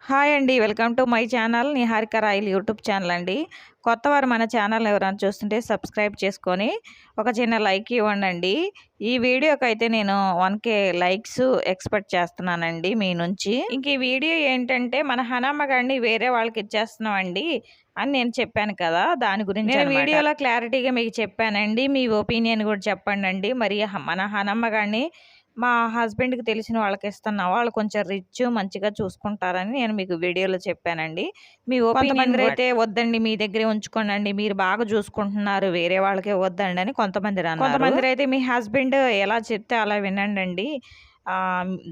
Hi అండి. Welcome to my channel Niharika royal YouTube channel అండి. కొత్తవారు మన ఛానల్ ఎవరైనా చూస్తుంటే సబ్స్క్రైబ్ చేసుకొని ఒక చిన్న లైక్ ఇవ్వండి. ఈ వీడియోకైతే నేను 1K లైక్స్ ఎక్స్పెక్ట్ చేస్తున్నానండి మీ నుంచి. ఇంక ఈ వీడియో ఏంటంటే మన హనమ్మ గారిని వేరే వాళ్ళకి ఇచ్చేస్తున్నామండి అని నేను చెప్పాను కదా, దాని గురించి నేను వీడియోలో క్లారిటీగా మీకు చెప్పానండి. మీ ఒపీనియన్ కూడా చెప్పండి. మరి మన హనమ్మ గారిని మా హస్బెండ్‌కి తెలిసిన వాళ్ళకిస్తున్నాం. వాళ్ళు కొంచెం రిచ్, మంచిగా చూసుకుంటారని నేను మీకు వీడియోలో చెప్పానండి. మీ ఒపీనియన్ అయితే వద్దండి, మీ దగ్గరే ఉంచుకోండి, మీరు బాగా చూసుకుంటున్నారు, వేరే వాళ్ళకి ఇవ్వద్దండి అని కొంతమందిరన్నారు. కొంతమందిరైతే మీ హస్బెండ్ ఎలా చెప్తే అలా వినండండి,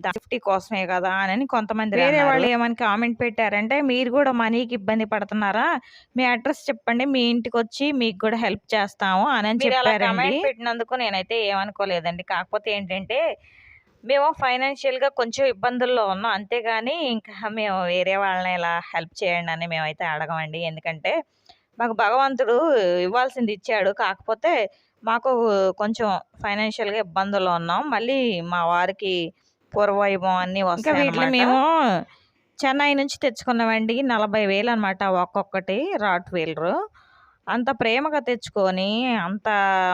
సేఫ్టీ కోసమే కదా అని కొంతమంది. వేరే వాళ్ళు ఏమని కామెంట్ పెట్టారంటే, మీరు కూడా మనీకి ఇబ్బంది పడుతున్నారా, మీ అడ్రస్ చెప్పండి, మీ ఇంటికి వచ్చి మీకు కూడా హెల్ప్ చేస్తాము అని చెప్పారండి. కామెంట్ పెట్టినందుకు నేనైతే ఏమనుకోలేదండి. కాకపోతే ఏంటంటే మేము ఫైనాన్షియల్‌గా కొంచెం ఇబ్బందుల్లో ఉన్నాం. అంతేగాని ఇంకా మేము వేరే వాళ్ళని ఇలా హెల్ప్ చేయండి అని మేమైతే అడగమండి. ఎందుకంటే మాకు భగవంతుడు ఇవ్వాల్సింది ఇచ్చాడు. కాకపోతే మాకు కొంచెం ఫైనాన్షియల్‌గా ఇబ్బందుల్లో ఉన్నాం. మళ్ళీ మా వారికి పూర్వవైభవం అన్నీ వస్తాయి. ఇంకా వీటిని మేము చెన్నై నుంచి తెచ్చుకున్నామండి. 40,000 అనమాట ఒక్కొక్కటి రాట్ వీలరు. అంత ప్రేమగా తెచ్చుకొని అంత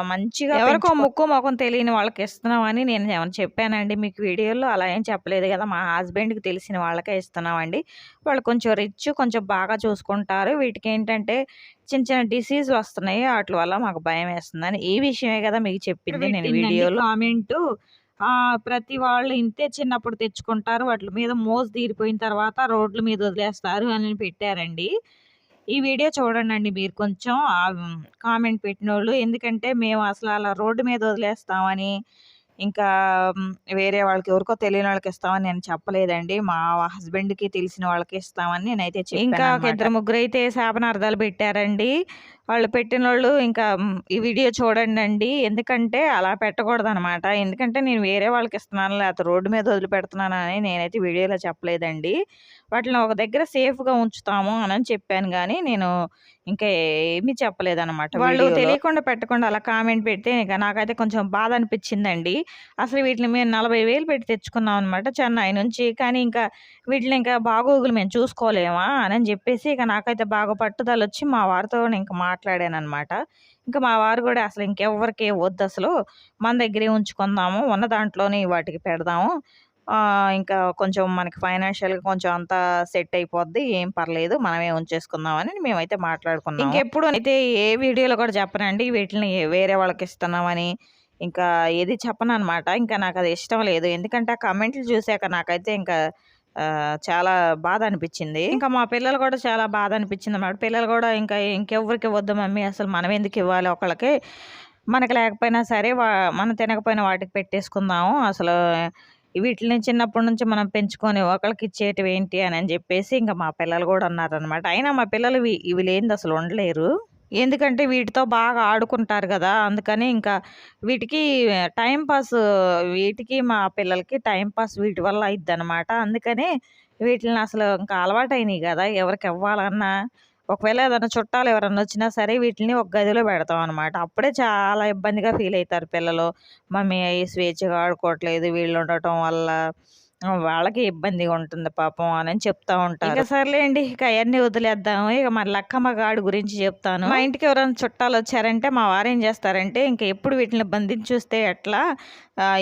మంచిగా ఎవరికో ముక్కు మొఖం తెలియని వాళ్ళకి ఇస్తున్నామని నేను ఏమైనా చెప్పానండి మీకు వీడియోలో? అలా ఏం చెప్పలేదు కదా. మా హస్బెండ్‌కి తెలిసిన వాళ్ళకే ఇస్తున్నామండి. వాళ్ళు కొంచెం రిచ్, కొంచెం బాగా చూసుకుంటారు. వీటికి ఏంటంటే చిన్న చిన్న డిసీజులు వస్తున్నాయి. వాటి వల్ల మాకు భయం వేస్తుందని ఈ విషయమే కదా మీకు చెప్పింది నేను వీడియోలో. కామెంటు ప్రతి వాళ్ళు ఇంతే చిన్నప్పుడు తెచ్చుకుంటారు, వాటి మీద మోజు తీరిపోయిన తర్వాత రోడ్ల మీద వదిలేస్తారు అని పెట్టారండి. ఈ వీడియో చూడండి మీరు కొంచెం కామెంట్ పెట్టినోళ్ళు. ఎందుకంటే మేము అసలు అలా రోడ్డు మీద వదిలేస్తామని, ఇంకా వేరే వాళ్ళకి ఎవరికో తెలియని వాళ్ళకి ఇస్తామని నేను చెప్పలేదండి. మా హస్బెండ్‌కి తెలిసిన వాళ్ళకి ఇస్తామని నేనైతే చెప్పాను. ఇంకా ఇద్దరు ముగ్గురు అయితే శాపనార్థాలు పెట్టారండి. వాళ్ళు పెట్టినోళ్ళు ఇంకా ఈ వీడియో చూడండి. ఎందుకంటే అలా పెట్టకూడదనమాట. ఎందుకంటే నేను వేరే వాళ్ళకి ఇస్తున్నాను, లేకపోతే రోడ్డు మీద వదిలిపెడుతున్నానని నేనైతే వీడియోలో చెప్పలేదండి. వాటిని ఒక దగ్గర సేఫ్‌గా ఉంచుతాము అని చెప్పాను గానీ, నేను ఇంకా ఏమీ చెప్పలేదనమాట. వాళ్ళు తెలియకుండా పెట్టకుండా అలా కామెంట్ పెడితే ఇక నాకైతే కొంచెం బాధ అనిపించిందండి. అసలు వీటిని మేము 40,000 పెట్టి తెచ్చుకున్నాం అనమాట చెన్నై నుంచి. కానీ ఇంకా వీటిని ఇంకా బాగోగులు మేము చూసుకోలేమా అని చెప్పేసి ఇక నాకైతే బాగా పట్టుదలొచ్చి మా వారితో ఇంక మాట్లాడాననమాట. ఇంకా మా వారు కూడా అసలు ఇంకెవ్వరికి వద్దసలు, మన దగ్గరే ఉంచుకుందాము, ఉన్న దాంట్లోనే వాటికి పెడదాము, ఇంకా కొంచెం మనకి ఫైనాన్షియల్‌గా కొంచెం అంతా సెట్ అయిపోద్ది, ఏం పర్లేదు, మనమే ఉంచేసుకుందామని మేమైతే మాట్లాడుకున్నాము. ఇంకెప్పుడు అయితే ఏ వీడియోలో కూడా చెప్పనండి వీటిని వేరే వాళ్ళకి ఇస్తున్నామని. ఇంకా ఏది చెప్పననమాట. ఇంకా నాకది ఇష్టం లేదు. ఎందుకంటే ఆ కామెంట్లు చూసాక నాకైతే ఇంకా చాలా బాధ అనిపించింది. ఇంకా మా పిల్లలు కూడా చాలా బాధ అనిపించిందన్నమాట. పిల్లలు కూడా ఇంకా ఇంకెవ్వరికి ఇవ్వద్దు మమ్మీ, అసలు మనం ఎందుకు ఇవ్వాలి ఒకళ్ళకి, మనకు లేకపోయినా సరే మనం తినకపోయినా వాటికి పెట్టేసుకుందాము, అసలు వీటిని చిన్నప్పటి నుంచి మనం పెంచుకొని ఒకళ్ళకి ఇచ్చేటివి ఏంటి అని చెప్పేసి ఇంకా మా పిల్లలు కూడా అన్నారనమాట. అయినా మా పిల్లలు ఇవి లేనిది అసలు ఉండలేరు. ఎందుకంటే వీటితో బాగా ఆడుకుంటారు కదా, అందుకని ఇంకా వీటికి టైం పాస్, వీటికి మా పిల్లలకి టైం పాస్ వీటి వల్ల అయిద్దనమాట. అందుకనే వీటిని అసలు ఇంకా అలవాటయినాయి కదా, ఎవరికి ఇవ్వాలన్నా ఒకవేళ ఏదైనా చుట్టాలు ఎవరన్నా వచ్చినా సరే వీటిని ఒక గదిలో పెడతాం అనమాట. అప్పుడే చాలా ఇబ్బందిగా ఫీల్ అవుతారు పిల్లలు. మమ్మీ అవి స్వేచ్ఛగా ఆడుకోవట్లేదు, వీళ్ళు ఉండటం వల్ల వాళ్ళకి ఇబ్బందిగా ఉంటుంది పాపం అని చెప్తా ఉంటారు. ఇంకా సర్లేండి, ఇక అవన్నీ వదిలేద్దాము. ఇక మరి లక్కమ్మ గాడి గురించి చెప్తాను. మా ఇంటికి ఎవరైనా చుట్టాలు వచ్చారంటే మా వారు ఏం చేస్తారంటే, ఇంకా ఎప్పుడు వీటిని బంధించి చూస్తే ఎట్లా,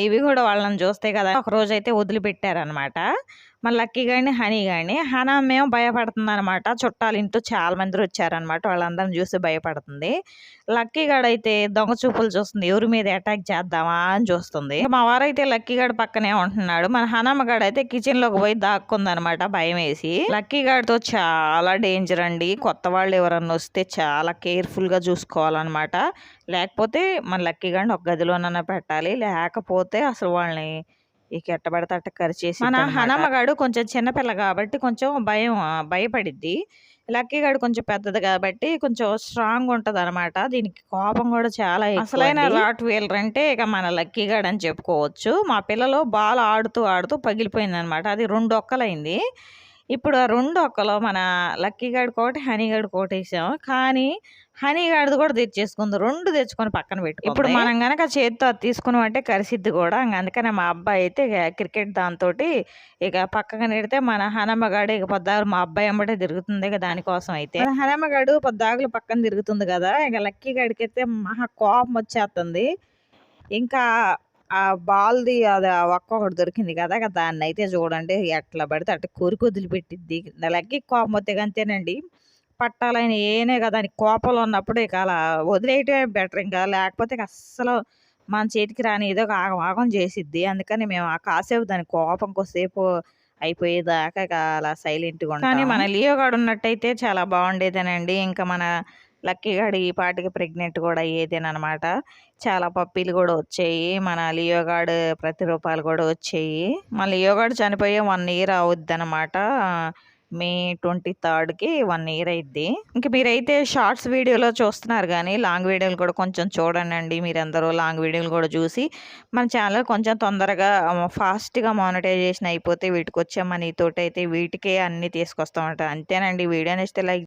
ఇవి కూడా వాళ్ళని చూస్తాయి కదా, ఒక రోజు అయితే వదిలిపెట్టారనమాట. మన లక్కీ గాని, హనీ గాని. హనమ్మేమో భయపడుతుందనమాట. చుట్టాలు ఇంట్లో చాలా మంది వచ్చారనమాట, వాళ్ళందరిని చూసి భయపడుతుంది. లక్కీ గాడైతే దొంగ చూపులు చూస్తుంది, ఎవరి మీద అటాక్ చేద్దామా అని చూస్తుంది. మా వారైతే లక్కీ గాడు పక్కనే ఉంటున్నాడు. మన హనమ్మ గాడైతే కిచెన్ లోకి పోయి దాక్కుందనమాట భయం వేసి. లక్కీ గాడితో చాలా డేంజర్ అండి. కొత్త వాళ్ళు ఎవరన్నా వస్తే చాలా కేర్ఫుల్ గా చూసుకోవాలన్నమాట. లేకపోతే మన లక్కీ గాడిని ఒక గదిలోనన్నా పెట్టాలి, లేకపోతే అసలు వాళ్ళని ఇక ఎట్ట పడితే అట్ట కరిచేసి. మన హనమ్మగాడు కొంచెం చిన్నపిల్ల కాబట్టి కొంచెం భయపడిద్ది. లక్కీ గాడు కొంచెం పెద్దది కాబట్టి కొంచెం స్ట్రాంగ్ ఉంటది అనమాట. దీనికి కోపం కూడా చాలా ఎక్కువ. అసలైన రాట్ వీలర్ అంటే ఇక మన లక్కీ గాడు అని చెప్పుకోవచ్చు. మా పిల్లలు బాల్ ఆడుతూ ఆడుతూ పగిలిపోయింది అనమాట. అది 2 ఒక్కలైంది. ఇప్పుడు ఆ 2 ఒక్కలో మన లక్కీ గాడికోటి, హనీ గాడికోటేసాం. కానీ హనీ గాడిది కూడా తెచ్చేసుకుంది. 2 తెచ్చుకొని పక్కన పెట్టుకుంది. ఇప్పుడు మనం గనక చేత్తో అది తీసుకున్నామంటే కరిసిద్ది గూడా. అందుకనే మా అబ్బాయి అయితే ఇక క్రికెట్ దాంతోటి ఇక పక్కన నెడితే మన హనమ్మ గాడు ఇక పొద్దాకులు మా అబ్బాయి ఎంబటే తిరుగుతుంది ఇక దానికోసం అయితే. మన హనమ్మ గాడు పొద్దాకులు పక్కన తిరుగుతుంది గదా! ఇక లక్కీ గాడికైతే మహా కోపం వచ్చేత్తంది. ఇంకా ఆ బాల్‌ది అది ఆ ఒక్కొక్కటి దొరికింది కదా! దాన్నయితే చూడండి ఎట్లా పడితే అట్లా కొరికి వదిలిపెట్టిద్ది. లక్కీకి కోపం వస్తే అంతేనండి. పట్టాలని ఏనే కదా! దానికి కోపంలో ఉన్నప్పుడు ఇక అలా వదిలేయటమే బెటర్ ఇంకా. లేకపోతే ఇక అస్సలు మన చేతికి రాని ఏదో ఒక ఆగం ఆగం చేసిద్ది. అందుకని మేము ఆ కాసేపు దాని కోపం కొద్దిసేపు అయిపోయేదాకా ఇక అలా సైలెంట్‌గా ఉంటాం. కానీ మన లియో గాడు ఉన్నట్టయితే చాలా బాగుండేదేనండి. ఇంకా మన లక్కీ గాడు ఈ పాటికి ప్రెగ్నెంట్ కూడా అయ్యేదేననమాట. చాలా పప్పీలు గూడా వచ్చాయి. మన లియో గాడు ప్రతిరూపాలు గూడా వచ్చాయి. మన లియో గాడు చనిపోయి 1 ఇయర్ అవుద్దనమాట. మే 23కి 1 ఇయర్ అయిద్ది. ఇంక మీరైతే షార్ట్స్ వీడియోలో చూస్తున్నారు గానీ, లాంగ్ వీడియోలు కూడా కొంచెం చూడండండి మీరందరూ. లాంగ్ వీడియోలు గూడా చూసి మన ఛానల్ కొంచెం తొందరగా ఫాస్ట్‌గా మానిటైజేషన్ అయిపోతే వీటికొచ్చే మనీతోటైతే వీటికే అన్నీ తీసుకొస్తామట. అంతేనండి. వీడియో నచ్చితే లైక్